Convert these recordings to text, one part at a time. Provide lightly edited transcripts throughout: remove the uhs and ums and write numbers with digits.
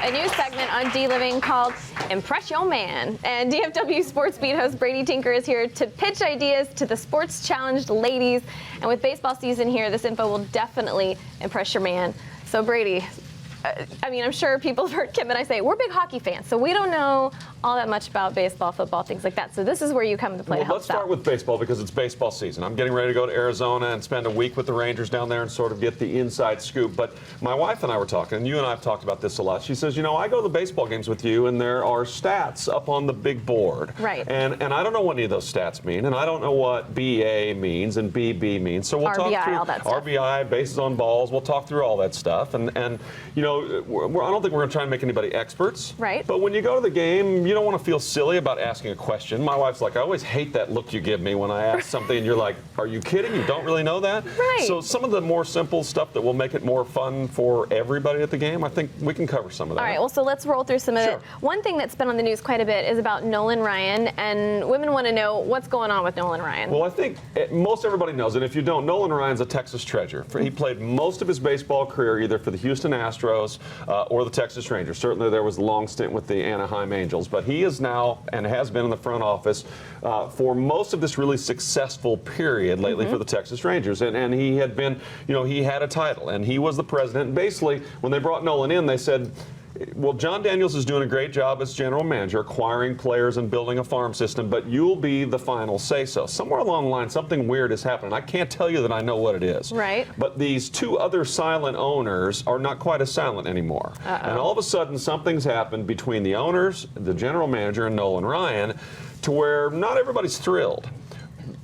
a new segment on D-Living called Impress Your Man. And DFW Sports Beat host Brady Tinker is here to pitch ideas to the sports challenged ladies. And with baseball season here, this info will definitely impress your man. So Brady, I mean, I'm sure people have heard Kim and I say, we're big hockey fans, so we don't know all that much about baseball, football, things like that. So this is where you come to play. Well, let's start with baseball because it's baseball season. I'm getting ready to go to Arizona and spend a week with the Rangers down there and sort of get the inside scoop. But my wife and I were talking, and you and I have talked about this a lot. She says, you know, I go to the baseball games with you, and there are stats up on the big board. Right. And I don't know what any of those stats mean, and I don't know what BA means and BB means. So we'll RBI, talk through all that stuff. RBI, bases on balls. We'll talk through all that stuff. And you know, I don't think we're going to try and make anybody experts. Right. But when you go to the game, you don't want to feel silly about asking a question. My wife's like, I always hate that look you give me when I ask something and you're like, are you kidding? You don't really know that? Right. So some of the more simple stuff that will make it more fun for everybody at the game, I think we can cover some of that. All right, well, so let's roll through some of it. One thing that's been on the news quite a bit is about Nolan Ryan, and women want to know what's going on with Nolan Ryan. Well, I think most everybody knows, and if you don't, Nolan Ryan's a Texas treasure. He played most of his baseball career either for the Houston Astros or the Texas Rangers. Certainly there was a long stint with the Anaheim Angels, but he is now and has been in the front office for most of this really successful period lately for the Texas Rangers. And he had been, you know, he had a title and he was the president. And basically, when they brought Nolan in, they said, well, John Daniels is doing a great job as general manager, acquiring players and building a farm system, but you'll be the final say-so. Somewhere along the line, something weird has happened. I can't tell you that I know what it is. Right. But these two other silent owners are not quite as silent anymore. And all of a sudden, something's happened between the owners, the general manager, and Nolan Ryan, to where not everybody's thrilled.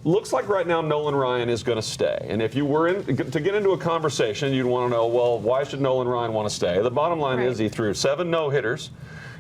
Looks like right now Nolan Ryan is going to stay. And if you were to get into a conversation, you'd want to know, well, why should Nolan Ryan want to stay? The bottom line is he threw 7 no-hitters.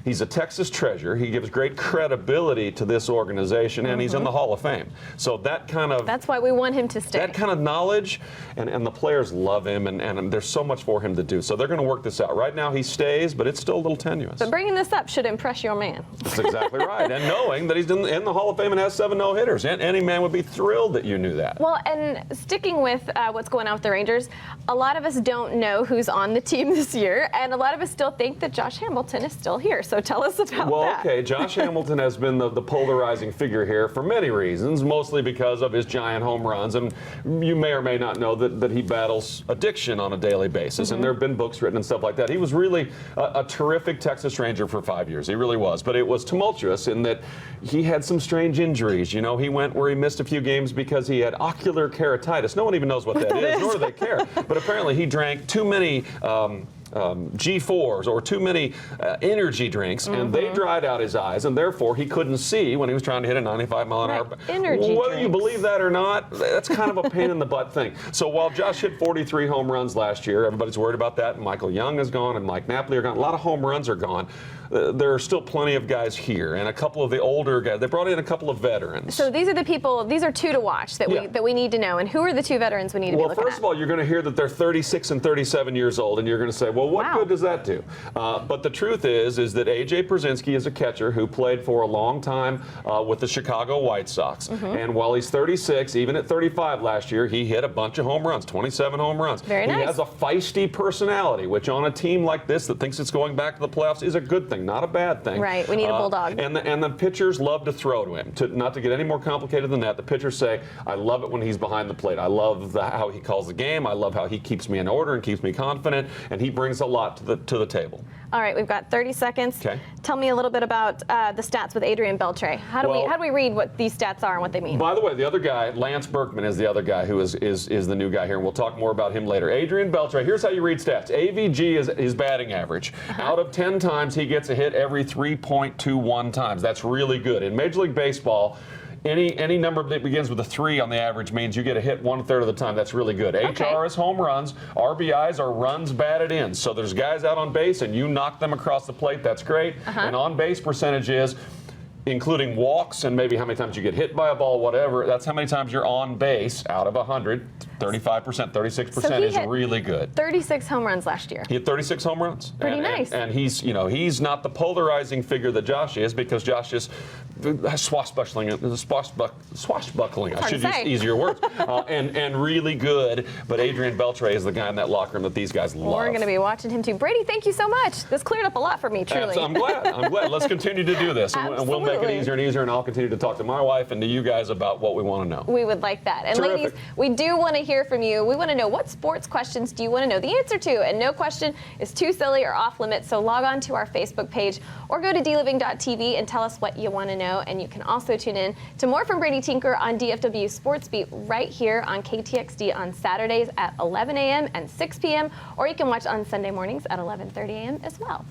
He's a Texas treasure. He gives great credibility to this organization, and he's in the Hall of Fame. So that kind of... That's why we want him to stay. That kind of knowledge, and the players love him, and there's so much for him to do. So they're going to work this out. Right now he stays, but it's still a little tenuous. But bringing this up should impress your man. That's exactly right. And knowing that he's in the Hall of Fame and has 7 no-hitters. Any man would be thrilled that you knew that. Well, and sticking with what's going on with the Rangers, a lot of us don't know who's on the team this year, and a lot of us still think that Josh Hamilton is still here. So tell us about that. Well, okay, Josh Hamilton has been the polarizing figure here for many reasons, mostly because of his giant home runs. And you may or may not know that he battles addiction on a daily basis, and there have been books written and stuff like that. He was really a terrific Texas Ranger for 5 years. He really was. But it was tumultuous in that he had some strange injuries. You know, he went where he missed a few games because he had ocular keratitis. No one even knows what that is, nor do they care. But apparently he drank too many G4s or too many energy drinks, and they dried out his eyes, and therefore he couldn't see when he was trying to hit a 95-mile-an-hour. Whether you believe that or not, that's kind of a pain in the butt thing. So while Josh hit 43 home runs last year, everybody's worried about that. Michael Young is gone, and Mike Napoli are gone. A lot of home runs are gone. There are still plenty of guys here, and a couple of the older guys. They brought in a couple of veterans. So these are the people. These are 2 to watch that we need to know. And who are the 2 veterans we need to be looking at? Well, first of all, you're going to hear that they're 36 and 37 years old, and you're going to say, well, what good does that do? But the truth is that A.J. Pierzynski is a catcher who played for a long time with the Chicago White Sox. And while he's 36, even at 35 last year, he hit a bunch of home runs, 27 home runs. Very nice. He has a feisty personality, which on a team like this that thinks it's going back to the playoffs is a good thing, not a bad thing. Right, we need a bulldog. And the pitchers love to throw to him. Not to get any more complicated than that, the pitchers say, I love it when he's behind the plate. I love how he calls the game. I love how he keeps me in order and keeps me confident, and he brings a lot to the table. All right, we've got 30 seconds. Okay. Tell me a little bit about the stats with Adrian Beltre. How do we read what these stats are and what they mean? By the way, the other guy, Lance Berkman, is the other guy who is the new guy here, and we'll talk more about him later. Adrian Beltre, here's how you read stats. AVG is his batting average. Out of 10 times, he gets a hit every 3.21 times. That's really good. In Major League Baseball, any number that begins with a 3 on the average means you get a hit 1/3 of the time. That's really good. HR is home runs. RBIs are runs batted in. So there's guys out on base, and you knock them across the plate. That's great. And on-base percentage is, including walks and maybe how many times you get hit by a ball, whatever, that's how many times you're on base out of 100. 35%, 36% is really good. 36 home runs last year. He had 36 home runs. Pretty nice. And he's not the polarizing figure that Josh is, because Josh just swashbuckling. I hard should to use say. easier words. And really good. But Adrian Beltre is the guy in that locker room that these guys love. We're going to be watching him too. Brady, thank you so much. This cleared up a lot for me, truly. I'm glad. Let's continue to do this. And we'll make it Absolutely. easier and easier, and I'll continue to talk to my wife and to you guys about what we want to know. We would like that. And Terrific. ladies, we do want to hear from you. We want to know, what sports questions do you want to know the answer to? And no question is too silly or off limits, so log on to our Facebook page or go to dliving.tv and tell us what you want to know. And you can also tune in to more from Brady Tinker on DFW Sports Beat right here on KTXD on Saturdays at 11 a.m. and 6 p.m. or you can watch on Sunday mornings at 11:30 a.m. as well.